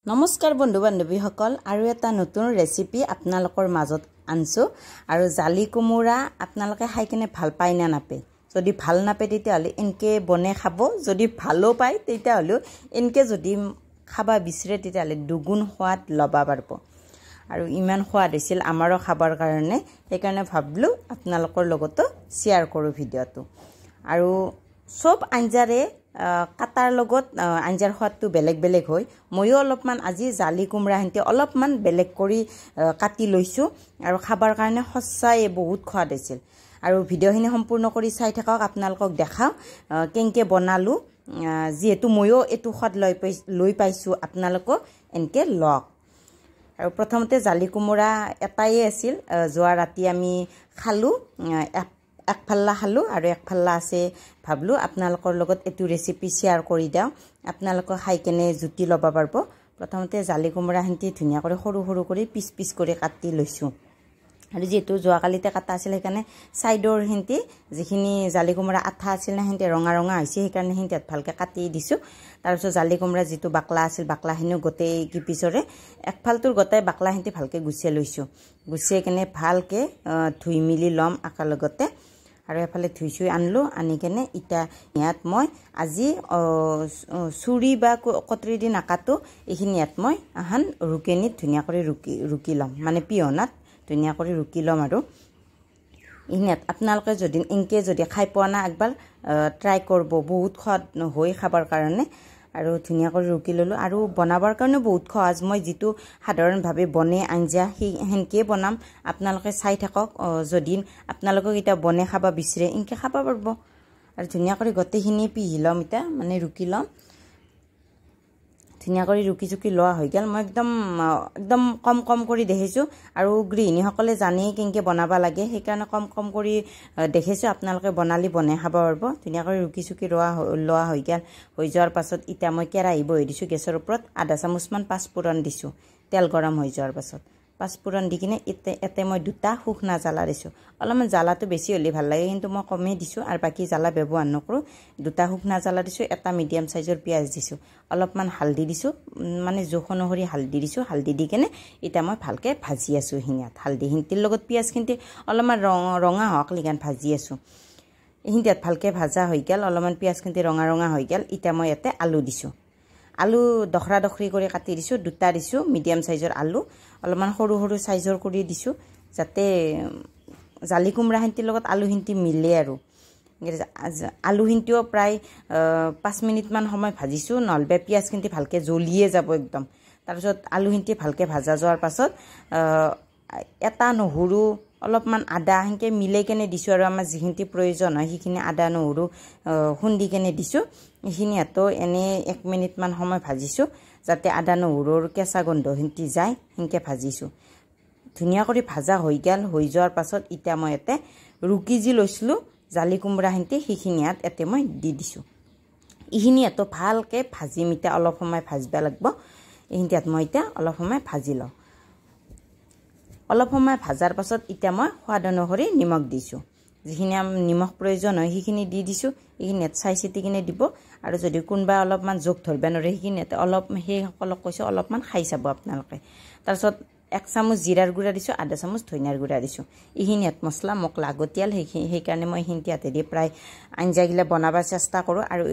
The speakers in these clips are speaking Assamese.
নমস্কাৰ বন্ধু বান্ধৱীসকল আৰু এটা নতুন ৰেচিপি আপোনালোকৰ মাজত আনছো আৰু জালি কোমোৰা আপোনালোকে খাই কিনে ভাল পায় না নাপায় যদি ভাল নাপায় তেতিয়াহ'লে এনকে বনে খাব যদি ভালো পায় তেতিয়াহ'লে এনকে যদি খাবা বিচাৰে তেতিয়াহ'লে দুগুণ সোৱাদ লবা পাৰব আৰু ইমান সোৱাদ হৈছিল আমাৰো খাবৰ কাৰণে সেইকাৰণে ভাবলো আপোনালোকৰ লগতো শেয়াৰ কৰো ভিডিওটো আৰু সব আঞ্জাৰে কাটাৰ লগত আঞ্জাৰ সোৱাদটো বেলেগ বেলেগ হয় ময়ো অলপমান আজি জালি কোমৰা হেনতে অলপমান বেলেগ কৰি কাটি লৈছো আৰু খাবৰ কাৰণে সঁচাই বহুত সোৱাদ হৈছিল আৰু ভিডিওখিনি সম্পূৰ্ণ কৰি চাই থাকক আপোনালোকক দেখাও কেনকে বনালো যেহেতু ময়ো এটো সোৱাদ লৈ পাইছো আপোনালোকক এনকে লওক আৰু প্ৰথমতে জালি কোমৰা এটাই আছিল যোৱা ৰাতি আমি খালো এক ফাল্লা খালো আৰু এক ফাল্লা আছে ভাবলো আপোনালোকৰ লগত এটো ৰেচিপি শেয়াৰ কৰি দাও আপোনালোকক খাই কেনে জুতি লবা পাৰব প্ৰথমতে জালি কোমৰা হেনতি ধুনিয়া কৰি সৰু সৰু কৰি পিস পিস কৰি কাটি লৈছো আৰু যেটো যোৱা কালিতে কাটা আছিল সেইকাৰণে সাইডৰ হেনতি যিখিনি জালি কোমৰা আঠা আছিল না হেনতি ৰঙা ৰঙা হৈছে সেইকাৰণে হেনতি ভালকে কাটি দিছো তাৰপিছত জালি কোমৰা যেটো বাকলা আছিল বাকলাখিনি গোটেই কি পিছৰে একফালটোৰ গোটেই বাকলা হেনতি ভালকে গুছিয়ে লৈছো গুছিয়ে কেনে ভালকে ধুই মিলি লম আকাৰ লগতে আৰু এফালে ধুইছুই আনলো আনি কেনে ইটা ইয়াত মই আজি চুৰি বা কটৰি দি নাকাটো এইখিনি ইয়াত মই আহান ৰুকেনিত ধুনিয়া কৰি ৰুকি লম মানে পিহনাত ধুনিয়া কৰি ৰুকি লম আৰু ইনিয়াত আপোনালোকে যদি ইনকে যদি খাই পোৱা না একবাৰ ট্ৰাই কৰব বহুত সোৱাদ হৈ খাবৰ কাৰণে আৰু ধুনিয়া কৰি ৰুকি ললো আৰু বনাবৰ কাৰণে বহুত সহজ মই যেটো সাধাৰণভাৱে বনে আঞ্জা হেনকে বনাম আপোনালোকে চাই থাকক যদি আপোনালোকক এটা বনে খাবা বিচাৰে ইনকে খাবা পাৰব আৰু ধুনিয়া কৰি গটেখিনি পিহি লম এটা মানে ৰুকি লম ধুনিয়া কৰি ৰুকি চুকি লোৱা হৈ গেল মই একদম কম কৰি দেখিছো আৰু গৃহিণী সকলে জানে কেনকে বনাবা লাগে সেইকাৰণে কম কৰি দেখিছো আপোনালোকে বনালি বনে খাবা পাৰব ধুনিয়া কৰি ৰুকি চুকি লোৱা হৈ গেল হৈ যোৱাৰ পাছত ইটা মই কেৰাহী বহি দিছো গেছৰ ওপৰত আধা চামুচমান পাঁচফোৰণ দিছো তেল গৰম হৈ যোৱাৰ পাছত পাঁচফোৰণ দি কিনে এতে মই দুটা শুকনা জ্বালা দিছো অলপমান জ্বালাটো বেছি হলি ভাল লাগে কিন্তু মই কমে দিছো আৰু বাকি জ্বালা ব্যৱহাৰ নকৰো দুটা শুকনা জ্বালা দিছো এটা মিডিয়াম সাইজৰ পিয়াজ দিছো অলপমান হালদি দিছো মানে জোখ অনুসৰি হালদি দিছো হালদি দি কেনে এটা মই ভালকে ভাজি আছো হিনিয়াত হালদি হিনতিৰ লগত পিয়াজ কিন্তু অলপমান ৰঙা হক লিগান ভাজি আছো হিনতিত ভালকে ভাজা হৈ গেল অলপমান পিয়াজ কিন্তু ৰঙা হৈ গেল এটা মই এতে আলু দিছো আলু দখৰা দখৰি কৰি কাটি দিছো দুটা দিছো মিডিয়াম সাইজৰ আলু অলপমান সৰু সৰু সাইজৰ কৰি দিছো যাতে জালি কোমৰা হেনতিৰ লগত আলু হিনতি মিলে আৰু আলু হিনতিও প্ৰায় 5 মিনিট মান সময় ভাজিছো নলবে পিয়াজ কিন্তু ভালকে জ্বলিয়ে যাব একদম তাৰপিছত আলু হিনতি ভালকে ভাজা যোৱাৰ পাছত এটা নহৰু অলপমান আদা হেনকে মিলে কেনে দিছো আৰু আমাৰ যিখিনি প্ৰয়োজন হয় সেইখিনি আদা নহৰু খুন্দি কেনে দিছো এইখিনি এটো এনে 1 মিনিট মান সময় ভাজিছো যাতে আদা নহৰুৰ কেঁচা গন্ধ হিনতি যায় হেনকে ভাজিছো ধুনিয়া কৰি ভাজা হৈ গেল হৈ যোৱাৰ পাছত ইটা মই এতে ৰুকি যি লৈছিলো জালি কোমৰা হেনতি সেইখিনিয়াত এতে মই দি দিছো ইখিনি এটো ভালকে ভাজি মিটা অলপ সময় ভাজবা লাগব ইহিনতিত মই ইটা অলপ সময় ভাজি লওঁ অলপ সময় ভাজাৰ পাছত ইটা মই সোৱাদ অনুসৰি নিমখ দিছো যিখিনি নিমখ প্ৰয়োজন হয় সেইখিনি দি দিছো ইখিনিত চাই চিতি কিনে দিব আৰু যদি কোনবা অলপমান যোগ ধৰবা নৰে সেইখিনিতে অলপ সেই সকলক কৈছো অলপমান খাই চাব আপোনালোকে তাৰছত 1 চামুচ জিৰাৰ গুড়া দিছো আধা চামুচ ধনিয়াৰ গুড়া দিছো ইহিনিত মছলা মোক লাগতিয়াল সেইকাৰণে মই হিনতিয়াতে দি প্ৰায় আঞ্জাগিলা বনাবা চেষ্টা কৰো আৰু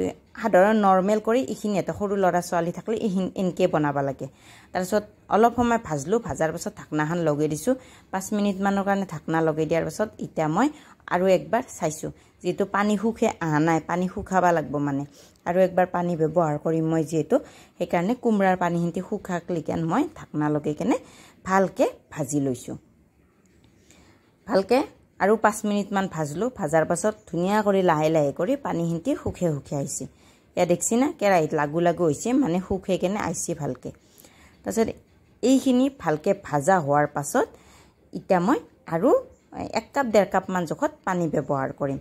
সাধাৰণ নৰমেল কৰি ইখিনিতে সৰু লৰা ছোৱালী থাকলে এনকে বনাবা লাগে তাৰছত অলপ সময় ভাজলো ভাজাৰ পাছত ঢাকনাখন লগাই দিছো 5 মিনিট মানৰ কাৰণে ঢাকনা লগাই দিয়াৰ পাছত ইটা মই আৰু একবাৰ চাইছো যেটো পানী শুখে আহা নাই পানী শুখাবা লাগব মানে আৰু একবাৰ পানী ব্যৱহাৰ কৰি মই যেটো সেইকাৰণে কুমৰাৰ পানী হিনতি শুখাক লিকান মই ঢাকনা লগাই কেনে ভালকে ভাজি লৈছো ভালকে আৰু 5 মিনিট মান ভাজলো ভাজাৰ পাছত ধুনিয়া কৰি লাহে কৰি পানী হিনতি শুখে আইছে ইয়া দেখছি না কেৰাহীত লাগু হৈছে মানে শুখে কেনে আইছে ভালকে তাৰছত এইখিনি ভালকে ভাজা হোৱাৰ পাছত ইটা মই আৰু 1 কাপ 1.5 কাপ মান জখত পানী ব্যৱহাৰ কৰিম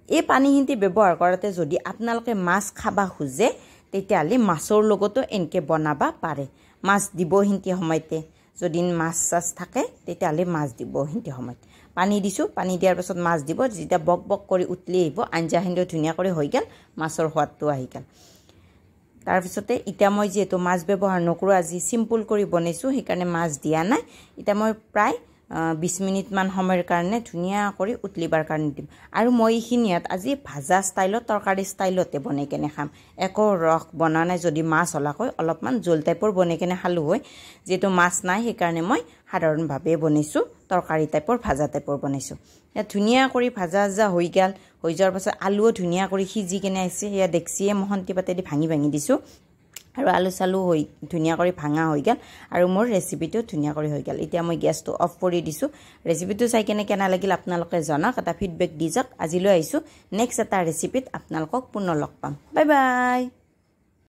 এই পানী হিনতি ব্যৱহাৰ কৰাতে যদি আপোনালোকে মাছ খাবা খুজে তেতিয়ালে মাছৰ লগতো এনকে বনাবা পাৰে মাছ দিব হিনতি সময়তে যদি মাছ চাছ থাকে তেতিয়ালে মাছ দিব হিনতি সময়ত পানী দিছো পানী দিয়াৰ পাছত মাছ দিব যেটা বক কৰি উতলি আহিব আঞ্জা হিনতি ধুনিয়া কৰি হৈ গেল মাছৰ সোৱাদটো আহি গেল তাৰপিছতে এতিয়া মই যেহেতু মাছ ব্যৱহাৰ নকৰোঁ আজি চিম্পুল কৰি বনাইছোঁ সেইকাৰণে মাছ দিয়া নাই এতিয়া মই প্ৰায় 20 মিনিট মান সময়ৰ কাৰণে ধুনীয়া কৰি উতলিবাৰ কাৰণে দিম আৰু মই এইখিনি আজি ভাজা ষ্টাইলত তৰকাৰী ষ্টাইলতে বনাই কেনে খাম একো ৰস বনা নাই যদি মাছ হলাকৈ অলপমান জোল টাইপৰ বনাই কেনে খালো হয় যেটো মাছ নাই সেইকাৰণে মই সাধাৰণভাৱে বনাইছোঁ তৰকাৰী টাইপৰ ভাজা টাইপৰ বনাইছোঁ এ ধুনীয়া কৰি ভাজা হৈ গেল হৈ যোৱাৰ পাছত আলুও ধুনীয়া কৰি সিজি কেনে আছে ইয়া দেখছিয়ে মহন্তি পাতেদি ভাঙি দিছোঁ আৰু আলু চালু হৈ ধুনীয়া কৰি ভাঙা হৈ গেল আৰু মোৰ ৰেচিপিটো ধুনীয়া কৰি হৈ গেল এতিয়া মই গেছটো অফ কৰি দিছোঁ ৰেচিপিটো চাই কেনে কেনা লাগিল আপোনালোকে জনাওক এটা ফিডবেক দি যাওক আজিলৈ আহিছোঁ নেক্সট এটা ৰেচিপিত আপোনালোকক পুনৰ লগ পাম বাই বাই